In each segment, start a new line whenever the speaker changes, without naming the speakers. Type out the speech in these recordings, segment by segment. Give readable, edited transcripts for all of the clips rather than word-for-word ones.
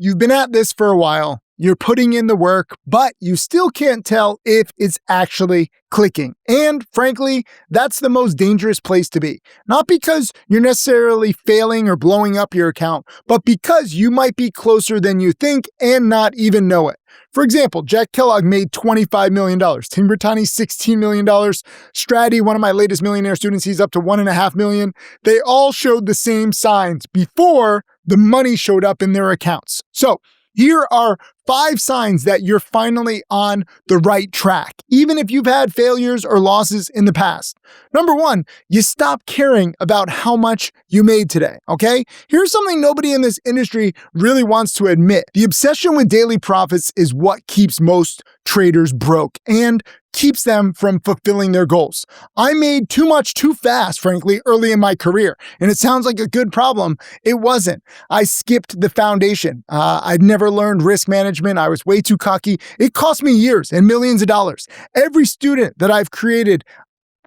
you've been at this for a while. You're putting in the work, but you still can't tell if it's actually clicking. And frankly, that's the most dangerous place to be. Not because you're necessarily failing or blowing up your account, but because you might be closer than you think and not even know it. For example, Jack Kellogg made $25 million. Tim Bertani, $16 million. Stratty, one of my latest millionaire students, he's up to $1.5 million. They all showed the same signs before the money showed up in their accounts. So here are 5 signs that you're finally on the right track, even if you've had failures or losses in the past. Number 1, you stop caring about how much you made today, okay? Here's something nobody in this industry really wants to admit. The obsession with daily profits is what keeps most traders broke and keeps them from fulfilling their goals. I made too much too fast, frankly, early in my career, and it sounds like a good problem. It wasn't. I skipped the foundation. I'd never learned risk management. I was way too cocky. It cost me years and millions of dollars. Every student that I've created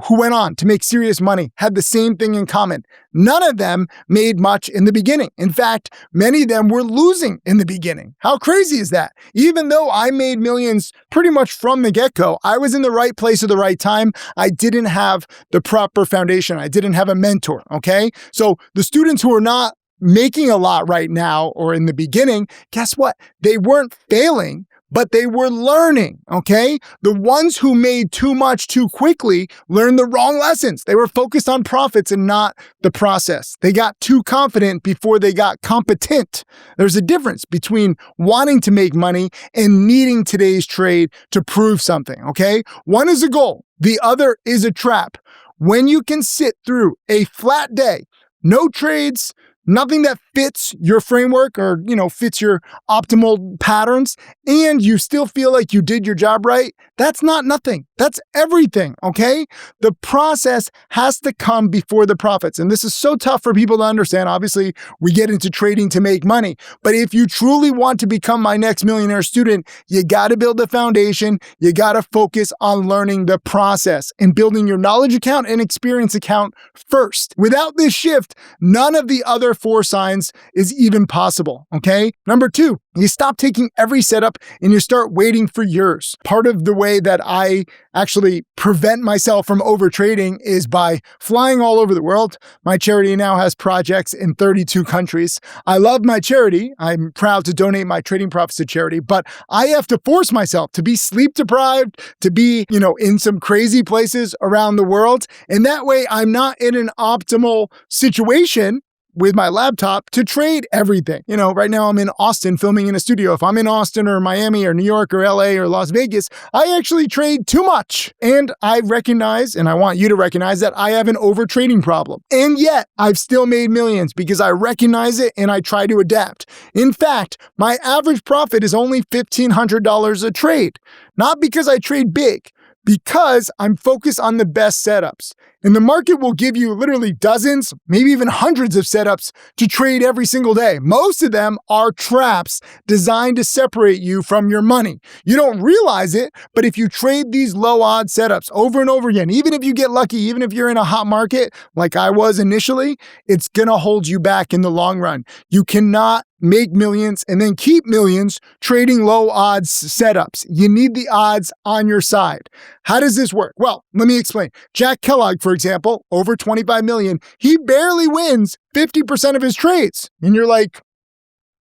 who went on to make serious money had the same thing in common. None of them made much in the beginning. In fact, many of them were losing in the beginning. How crazy is that? Even though I made millions pretty much from the get-go, I was in the right place at the right time. I didn't have the proper foundation. I didn't have a mentor, okay? So the students who are not making a lot right now or in the beginning, guess what? They weren't failing, but they were learning, okay? The ones who made too much too quickly learned the wrong lessons. They were focused on profits and not the process. They got too confident before they got competent. There's a difference between wanting to make money and needing today's trade to prove something, okay? One is a goal. The other is a trap. When you can sit through a flat day, no trades, nothing that fits your framework or, fits your optimal patterns, and you still feel like you did your job right, that's not nothing. That's everything, okay? The process has to come before the profits. And this is so tough for people to understand. Obviously, we get into trading to make money. But if you truly want to become my next millionaire student, you got to build a foundation. You got to focus on learning the process and building your knowledge account and experience account first. Without this shift, none of the other 4 signs is even possible, okay? Number 2, you stop taking every setup and you start waiting for yours. Part of the way that I actually prevent myself from overtrading is by flying all over the world. My charity now has projects in 32 countries. I love my charity. I'm proud to donate my trading profits to charity, but I have to force myself to be sleep deprived, to be, in some crazy places around the world. And that way I'm not in an optimal situation with my laptop to trade everything. Right now I'm in Austin filming in a studio. If I'm in Austin or Miami or New York or LA or Las Vegas, I actually trade too much. And I recognize, and I want you to recognize, that I have an overtrading problem. And yet I've still made millions because I recognize it and I try to adapt. In fact, my average profit is only $1,500 a trade. Not because I trade big, because I'm focused on the best setups. And the market will give you literally dozens, maybe even hundreds of setups to trade every single day. Most of them are traps designed to separate you from your money. You don't realize it, but if you trade these low odds setups over and over again, even if you get lucky, even if you're in a hot market like I was initially, it's gonna hold you back in the long run. You cannot make millions and then keep millions trading low odds setups. You need the odds on your side. How does this work? Well, let me explain. Jack Kellogg, for example, over 25 million, he barely wins 50% of his trades. And you're like,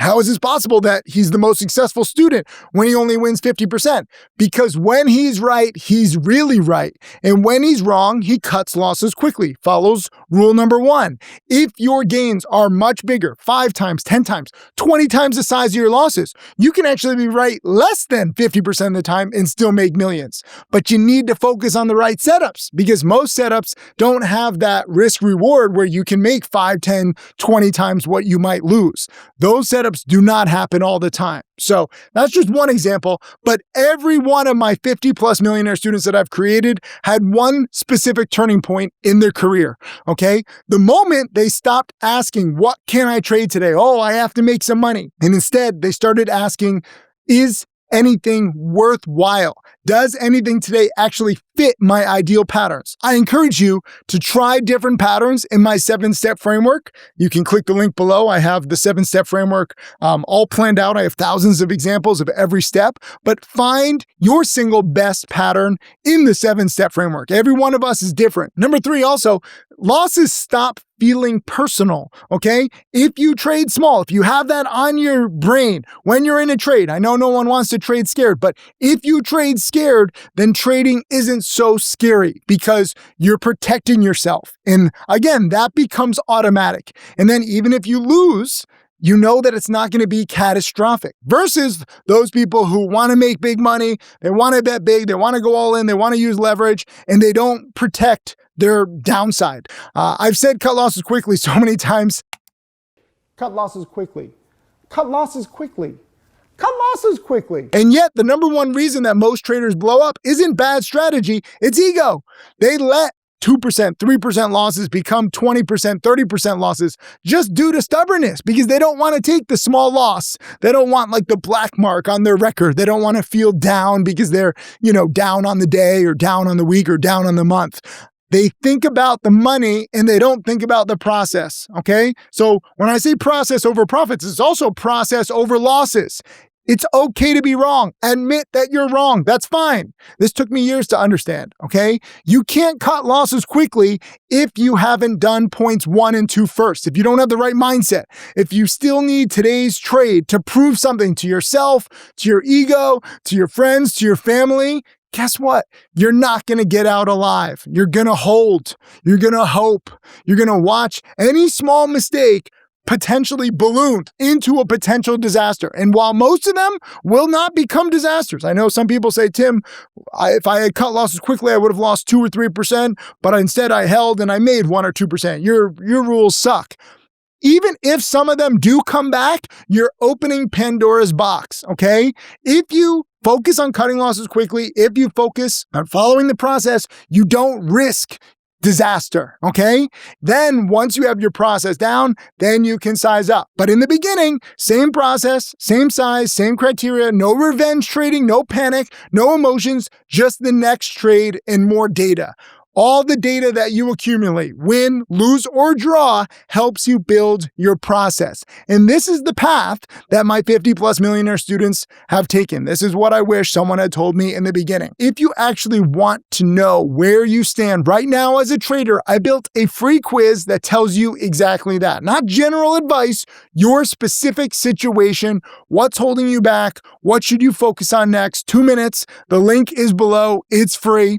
how is this possible that he's the most successful student when he only wins 50%? Because when he's right, he's really right. And when he's wrong, he cuts losses quickly. Follows rule number 1. If your gains are much bigger, 5 times, 10 times, 20 times the size of your losses, you can actually be right less than 50% of the time and still make millions. But you need to focus on the right setups because most setups don't have that risk reward where you can make 5, 10, 20 times what you might lose. Those setups do not happen all the time. So that's just one example, but every one of my 50 plus millionaire students that I've created had one specific turning point in their career, okay? The moment they stopped asking, what can I trade today? Oh, I have to make some money. And instead they started asking, is anything worthwhile? Does anything today actually fit my ideal patterns? I encourage you to try different patterns in my 7-step framework. You can click the link below. I have the 7-step framework all planned out. I have thousands of examples of every step, but find your single best pattern in the 7-step framework. Every one of us is different. Number 3, also, losses stop feeling personal, okay? If you trade small, if you have that on your brain when you're in a trade, I know no one wants to trade scared, but if you trade scared, then trading isn't so scary because you're protecting yourself. And again, that becomes automatic. And then even if you lose, you know that it's not going to be catastrophic versus those people who want to make big money, they want to bet big, they want to go all in, they want to use leverage, and they don't protect their downside. I've said cut losses quickly so many times. Cut losses quickly. Cut losses quickly. Cut losses quickly. And yet the number one reason that most traders blow up isn't bad strategy, it's ego. They let 2%, 3% losses become 20%, 30% losses just due to stubbornness because they don't want to take the small loss. They don't want like the black mark on their record. They don't want to feel down because they're, down on the day or down on the week or down on the month. They think about the money and they don't think about the process, okay? So when I say process over profits, it's also process over losses. It's okay to be wrong. Admit that you're wrong. That's fine. This took me years to understand, okay? You can't cut losses quickly if you haven't done points 1 and 2 first, if you don't have the right mindset, if you still need today's trade to prove something to yourself, to your ego, to your friends, to your family, guess what? You're not going to get out alive. You're going to hold. You're going to hope. You're going to watch any small mistake potentially ballooned into a potential disaster. And while most of them will not become disasters, I know some people say, Tim, if I had cut losses quickly, I would have lost 2 or 3%, but instead I held and I made 1 or 2%. Your rules suck. Even if some of them do come back, you're opening Pandora's box, okay? If you focus on cutting losses quickly, if you focus on following the process, you don't risk disaster, okay? Then once you have your process down, then you can size up. But in the beginning, same process, same size, same criteria, no revenge trading, no panic, no emotions, just the next trade and more data. All the data that you accumulate, win, lose, or draw, helps you build your process. And this is the path that my 50+ millionaire students have taken. This is what I wish someone had told me in the beginning. If you actually want to know where you stand right now as a trader, I built a free quiz that tells you exactly that. Not general advice, your specific situation, what's holding you back, what should you focus on next, 2 minutes. The link is below. It's free.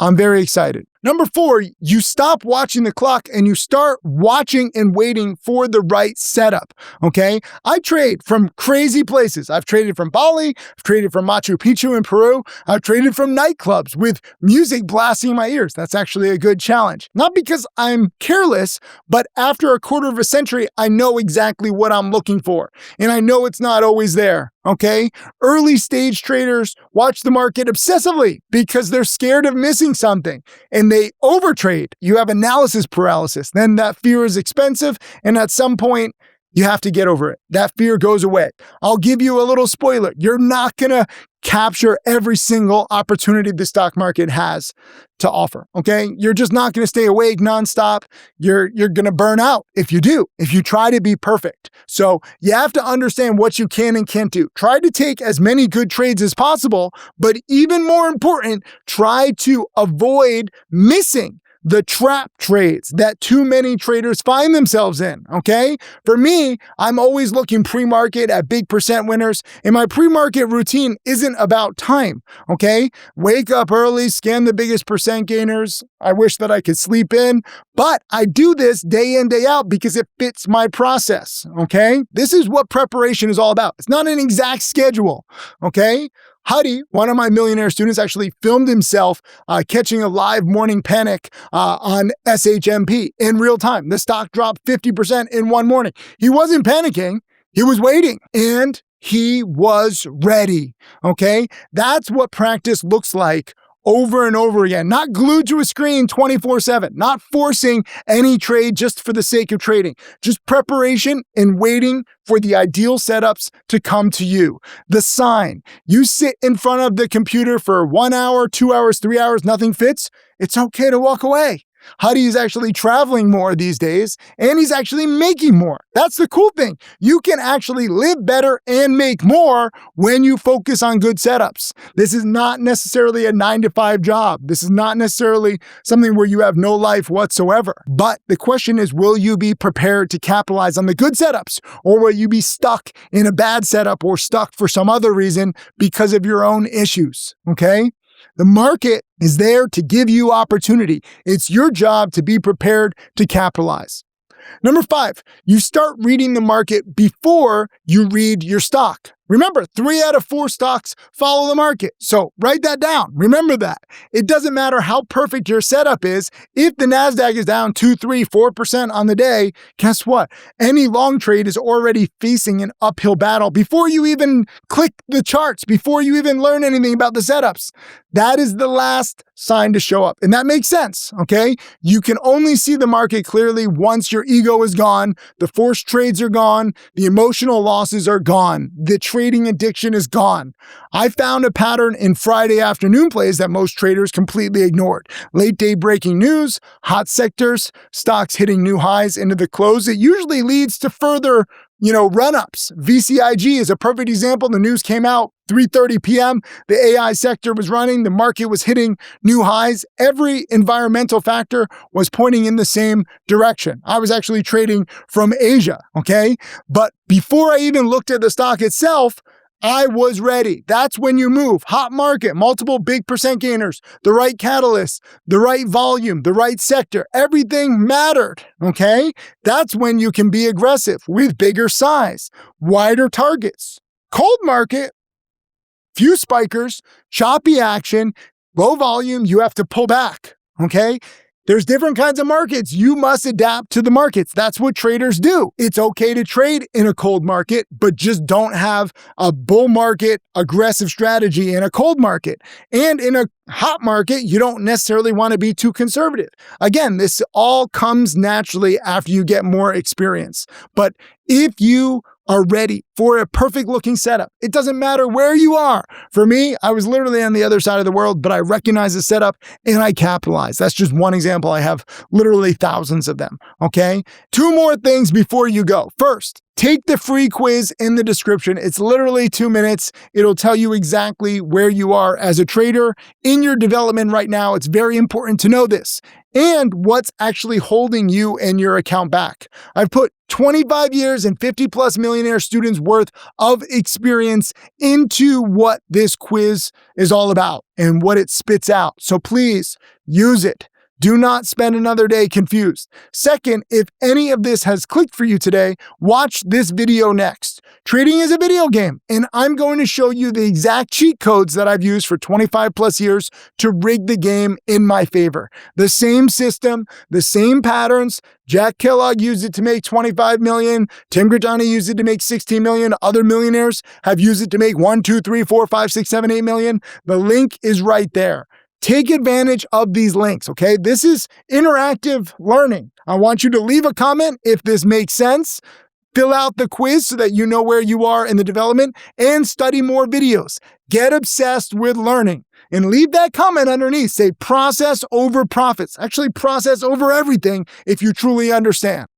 I'm very excited. Number 4, you stop watching the clock and you start watching and waiting for the right setup, okay? I trade from crazy places. I've traded from Bali, I've traded from Machu Picchu in Peru, I've traded from nightclubs with music blasting in my ears. That's actually a good challenge. Not because I'm careless, but after a quarter of a century, I know exactly what I'm looking for. And I know it's not always there, okay? Early stage traders watch the market obsessively because they're scared of missing something. And they overtrade. You have analysis paralysis. Then that fear is expensive. And at some point, you have to get over it. That fear goes away. I'll give you a little spoiler. You're not going to capture every single opportunity the stock market has to offer, okay? You're just not going to stay awake nonstop. You're going to burn out if you do, if you try to be perfect. So you have to understand what you can and can't do. Try to take as many good trades as possible, but even more important, try to avoid missing the trap trades that too many traders find themselves in, okay? For me, I'm always looking pre-market at big percent winners, and my pre-market routine isn't about time, okay? Wake up early, scan the biggest percent gainers. I wish that I could sleep in, but I do this day in, day out because it fits my process, okay? This is what preparation is all about. It's not an exact schedule, okay? Huddy, one of my millionaire students, actually filmed himself catching a live morning panic on SHMP in real time. The stock dropped 50% in one morning. He wasn't panicking. He was waiting and he was ready. Okay. That's what practice looks like over and over again, not glued to a screen 24/7, not forcing any trade just for the sake of trading, just preparation and waiting for the ideal setups to come to you. The sign, you sit in front of the computer for 1 hour, 2 hours, 3 hours, nothing fits, it's okay to walk away. Huddy is actually traveling more these days, and he's actually making more. That's the cool thing. You can actually live better and make more when you focus on good setups. This is not necessarily a 9-to-5 job. This is not necessarily something where you have no life whatsoever. But the question is, will you be prepared to capitalize on the good setups, or will you be stuck in a bad setup or stuck for some other reason because of your own issues? Okay? The market is there to give you opportunity. It's your job to be prepared to capitalize. Number 5, you start reading the market before you read your stock. Remember, 3 out of 4 stocks follow the market. So write that down. Remember that. It doesn't matter how perfect your setup is. If the NASDAQ is down 2, 3, 4% on the day, guess what? Any long trade is already facing an uphill battle before you even click the charts, before you even learn anything about the setups. That is the last sign to show up. And that makes sense, okay? You can only see the market clearly once your ego is gone, the forced trades are gone, the emotional losses are gone, the trading addiction is gone. I found a pattern in Friday afternoon plays that most traders completely ignored. Late day breaking news, hot sectors, stocks hitting new highs into the close. It usually leads to further run-ups. VCIG is a perfect example. The news came out 3:30 p.m. The AI sector was running. The market was hitting new highs. Every environmental factor was pointing in the same direction. I was actually trading from Asia, okay? But before I even looked at the stock itself, I was ready. That's when you move. Hot market, multiple big percent gainers, the right catalyst, the right volume, the right sector. Everything mattered, okay? That's when you can be aggressive with bigger size, wider targets. Cold market, few spikers, choppy action, low volume, you have to pull back, okay? There's different kinds of markets. You must adapt to the markets. That's what traders do. It's okay to trade in a cold market, but just don't have a bull market aggressive strategy in a cold market. And in a hot market, you don't necessarily want to be too conservative. Again, this all comes naturally after you get more experience. But if you are ready for a perfect looking setup, it doesn't matter where you are. For me, I was literally on the other side of the world, but I recognize the setup and I capitalize. That's just one example. I have literally thousands of them. Okay. 2 more things before you go. First, take the free quiz in the description. It's literally 2 minutes. It'll tell you exactly where you are as a trader in your development right now. It's very important to know this and what's actually holding you and your account back. I've put 25 years and 50 plus millionaire students worth of experience into what this quiz is all about and what it spits out. So please use it. Do not spend another day confused. Second, if any of this has clicked for you today, watch this video next. Trading is a video game, and I'm going to show you the exact cheat codes that I've used for 25 plus years to rig the game in my favor. The same system, the same patterns. Jack Kellogg used it to make 25 million. Tim Grigiani used it to make 16 million. Other millionaires have used it to make 1, 2, 3, 4, 5, 6, 7, 8 million. The link is right there. Take advantage of these links, okay? This is interactive learning. I want you to leave a comment if this makes sense. Fill out the quiz so that you know where you are in the development and study more videos. Get obsessed with learning and leave that comment underneath. Say process over profits. Actually, process over everything if you truly understand.